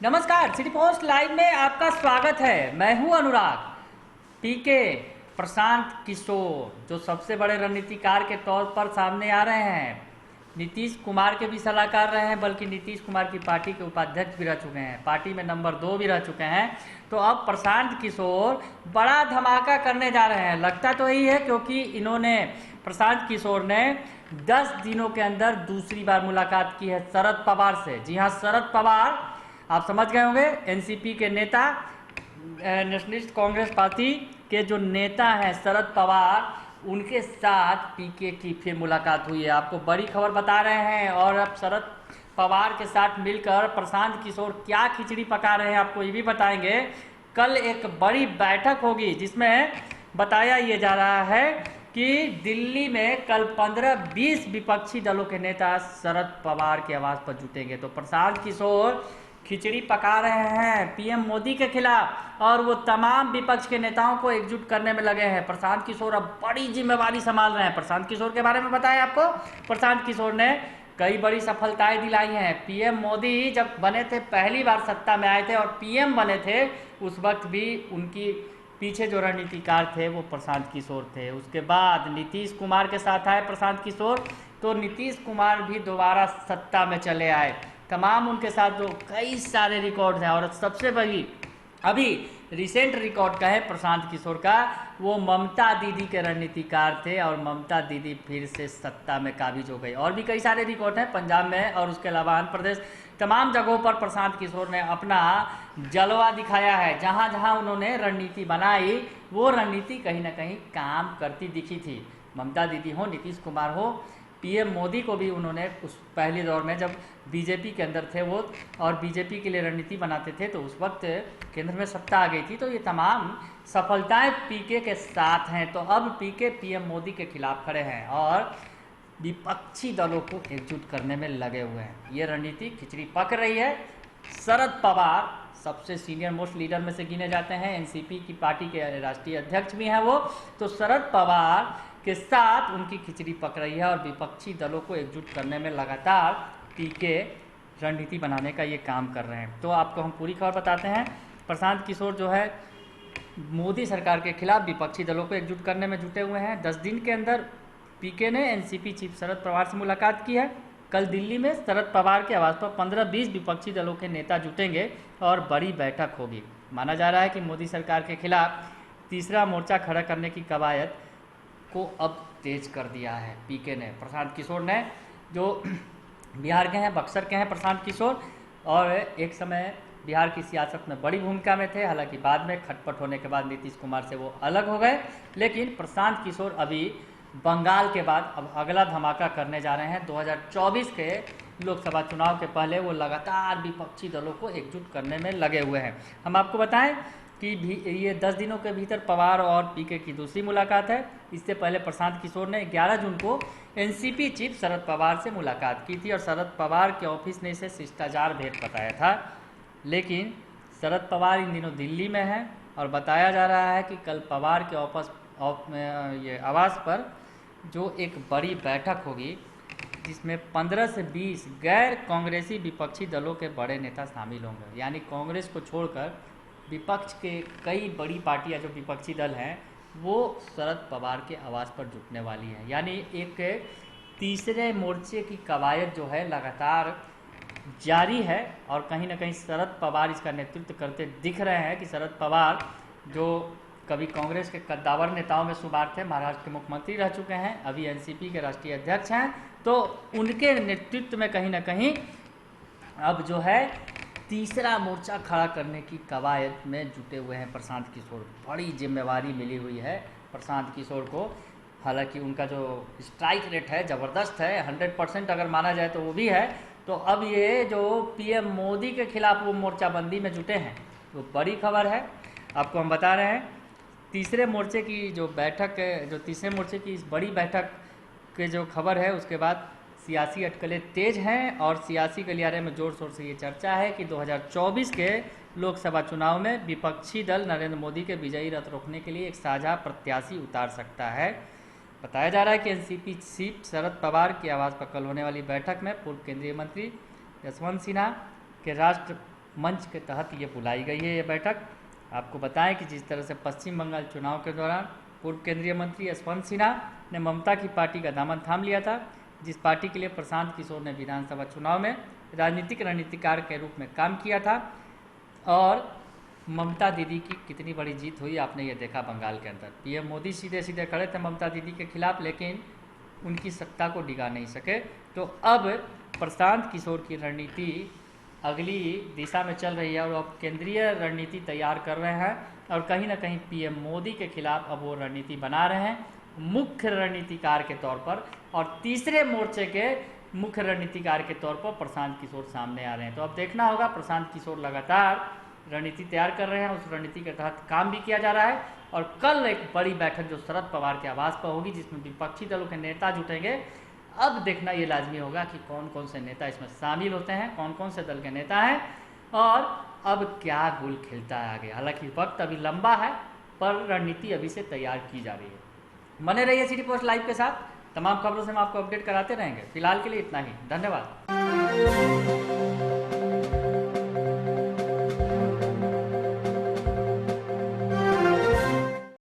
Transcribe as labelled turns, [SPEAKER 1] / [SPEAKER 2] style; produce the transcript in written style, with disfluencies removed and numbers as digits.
[SPEAKER 1] नमस्कार, city post live में आपका स्वागत है। मैं हूं अनुराग। पीके प्रशांत किशोर जो सबसे बड़े रणनीतिकार के तौर पर सामने आ रहे हैं, नीतीश कुमार के भी सलाहकार रहे हैं, बल्कि नीतीश कुमार की पार्टी के उपाध्यक्ष भी रह चुके हैं, पार्टी में नंबर 2 भी रह चुके हैं। तो अब प्रशांत किशोर बड़ा धमाका करने जा रहे हैं। लगता तो यही है, क्योंकि इन्होंने प्रशांत किशोर ने 10 दिनों के अंदर दूसरी बार मुलाकात की है शरद पवार से। जी हाँ, शरद पवार आप समझ गए होंगे, एनसीपी के नेता, नेशनलिस्ट कांग्रेस पार्टी के जो नेता हैं शरद पवार, उनके साथ पीके की फिर मुलाकात हुई है। आपको बड़ी खबर बता रहे हैं। और अब शरद पवार के साथ मिलकर प्रशांत किशोर क्या खिचड़ी पका रहे हैं आपको ये भी बताएंगे। कल एक बड़ी बैठक होगी जिसमें बताया ये जा रहा है कि दिल्ली में कल 15-20 विपक्षी दलों के नेता शरद पवार के आवास पर जुटेंगे। तो प्रशांत किशोर खिचड़ी पका रहे हैं पीएम मोदी के खिलाफ, और वो तमाम विपक्ष के नेताओं को एकजुट करने में लगे हैं। प्रशांत किशोर अब बड़ी जिम्मेवारी संभाल रहे हैं। प्रशांत किशोर के बारे में बताया आपको, प्रशांत किशोर ने कई बड़ी सफलताएं दिलाई हैं। पीएम मोदी जब बने थे, पहली बार सत्ता में आए थे और पीएम बने थे, उस वक्त भी उनकी पीछे जो रणनीतिकार थे वो प्रशांत किशोर थे। उसके बाद नीतीश कुमार के साथ आए प्रशांत किशोर, तो नीतीश कुमार भी दोबारा सत्ता में चले आए। तमाम उनके साथ जो कई सारे रिकॉर्ड हैं, और सबसे बड़ी अभी रिसेंट रिकॉर्ड का है प्रशांत किशोर का, वो ममता दीदी के रणनीतिकार थे और ममता दीदी फिर से सत्ता में काबिज हो गई। और भी कई सारे रिकॉर्ड हैं पंजाब में और उसके अलावा आंध्र प्रदेश, तमाम जगहों पर प्रशांत किशोर ने अपना जलवा दिखाया है। जहां जहां उन्होंने रणनीति बनाई, वो रणनीति कहीं ना कहीं काम करती दिखी थी। ममता दीदी हो, नीतीश कुमार हो, पीएम मोदी को भी उन्होंने उस पहले दौर में जब बीजेपी के अंदर थे वो और बीजेपी के लिए रणनीति बनाते थे, तो उस वक्त केंद्र में सत्ता आ गई थी। तो ये तमाम सफलताएं पीके के साथ हैं। तो अब पीके पीएम मोदी के खिलाफ खड़े हैं और विपक्षी दलों को एकजुट करने में लगे हुए हैं। ये रणनीति खिचड़ी पक रही है। शरद पवार सबसे सीनियर मोस्ट लीडर में से गिने जाते हैं, एनसीपी की पार्टी के राष्ट्रीय अध्यक्ष भी हैं वो। तो शरद पवार के साथ उनकी खिचड़ी पक रही है और विपक्षी दलों को एकजुट करने में लगातार पीके रणनीति बनाने का ये काम कर रहे हैं। तो आपको हम पूरी खबर बताते हैं। प्रशांत किशोर जो है मोदी सरकार के खिलाफ विपक्षी दलों को एकजुट करने में जुटे हुए हैं। 10 दिन के अंदर पीके ने एनसीपी चीफ शरद पवार से मुलाकात की है। कल दिल्ली में शरद पवार के आवास पर 15-20 विपक्षी दलों के नेता जुटेंगे और बड़ी बैठक होगी। माना जा रहा है कि मोदी सरकार के खिलाफ तीसरा मोर्चा खड़ा करने की कवायद को अब तेज कर दिया है पीके ने। प्रशांत किशोर ने, जो बिहार के हैं, बक्सर के हैं प्रशांत किशोर, और एक समय बिहार की सियासत में बड़ी भूमिका में थे। हालांकि बाद में खटपट होने के बाद नीतीश कुमार से वो अलग हो गए। लेकिन प्रशांत किशोर अभी बंगाल के बाद अब अगला धमाका करने जा रहे हैं। 2024 के लोकसभा चुनाव के पहले वो लगातार विपक्षी दलों को एकजुट करने में लगे हुए हैं। हम आपको बताएं कि ये 10 दिनों के भीतर पवार और पीके की दूसरी मुलाकात है। इससे पहले प्रशांत किशोर ने 11 जून को एनसीपी चीफ शरद पवार से मुलाकात की थी और शरद पवार के ऑफिस ने इसे शिष्टाचार भेंट बताया था। लेकिन शरद पवार इन दिनों दिल्ली में हैं और बताया जा रहा है कि कल पवार के आवास पर जो एक बड़ी बैठक होगी, जिसमें 15 से 20 गैर कांग्रेसी विपक्षी दलों के बड़े नेता शामिल होंगे। यानी कांग्रेस को छोड़कर विपक्ष के कई बड़ी पार्टियां जो विपक्षी दल हैं वो शरद पवार के आवास पर जुटने वाली हैं। यानी एक तीसरे मोर्चे की कवायद जो है लगातार जारी है और कहीं ना कहीं शरद पवार इसका नेतृत्व करते दिख रहे हैं। कि शरद पवार जो कभी कांग्रेस के कद्दावर नेताओं में शुमार थे, महाराष्ट्र के मुख्यमंत्री रह चुके हैं, अभी एनसीपी के राष्ट्रीय अध्यक्ष हैं, तो उनके नेतृत्व में कहीं ना कहीं अब जो है तीसरा मोर्चा खड़ा करने की कवायद में जुटे हुए हैं प्रशांत किशोर। बड़ी जिम्मेवारी मिली हुई है प्रशांत किशोर को। हालांकि उनका जो स्ट्राइक रेट है ज़बरदस्त है, 100% अगर माना जाए तो वो भी है। तो अब ये जो पीएम मोदी के खिलाफ वो मोर्चाबंदी में जुटे हैं, वो बड़ी खबर है। आपको हम बता रहे हैं तीसरे मोर्चे की जो बैठक, जो तीसरे मोर्चे की इस बड़ी बैठक के जो खबर है, उसके बाद सियासी अटकलें तेज हैं और सियासी गलियारे में जोर शोर से ये चर्चा है कि 2024 के लोकसभा चुनाव में विपक्षी दल नरेंद्र मोदी के विजयी रथ रोकने के लिए एक साझा प्रत्याशी उतार सकता है। बताया जा रहा है कि एनसीपी चीफ शरद पवार के आवास पर कल होने वाली बैठक में पूर्व केंद्रीय मंत्री यशवंत सिन्हा के मंच के तहत ये बुलाई गई है ये बैठक। आपको बताएं कि जिस तरह से पश्चिम बंगाल चुनाव के दौरान पूर्व केंद्रीय मंत्री यशवंत सिन्हा ने ममता की पार्टी का दामन थाम लिया था, जिस पार्टी के लिए प्रशांत किशोर ने विधानसभा चुनाव में राजनीतिक रणनीतिकार के रूप में काम किया था, और ममता दीदी की कितनी बड़ी जीत हुई आपने ये देखा बंगाल के अंदर। पीएम मोदी सीधे सीधे खड़े थे ममता दीदी के खिलाफ, लेकिन उनकी सत्ता को डिगा नहीं सके। तो अब प्रशांत किशोर की रणनीति अगली दिशा में चल रही है और अब केंद्रीय रणनीति तैयार कर रहे हैं, और कहीं ना कहीं पीएम मोदी के खिलाफ अब वो रणनीति बना रहे हैं मुख्य रणनीतिकार के तौर पर, और तीसरे मोर्चे के मुख्य रणनीतिकार के तौर पर प्रशांत किशोर सामने आ रहे हैं। तो अब देखना होगा, प्रशांत किशोर लगातार रणनीति तैयार कर रहे हैं, उस रणनीति के तहत काम भी किया जा रहा है, और कल एक बड़ी बैठक जो शरद पवार के आवास पर होगी जिसमें विपक्षी दलों के नेता जुटेंगे। अब देखना ये लाजमी होगा कि कौन कौन से नेता इसमें शामिल होते हैं, कौन कौन से दल के नेता हैं, और अब क्या गुल खिलता है आगे। हालांकि वक्त अभी लंबा है, पर रणनीति अभी से तैयार की जा रही है। बने रहिए सिटी पोस्ट लाइव के साथ, तमाम खबरों से हम आपको अपडेट कराते रहेंगे। फिलहाल के लिए इतना ही, धन्यवाद।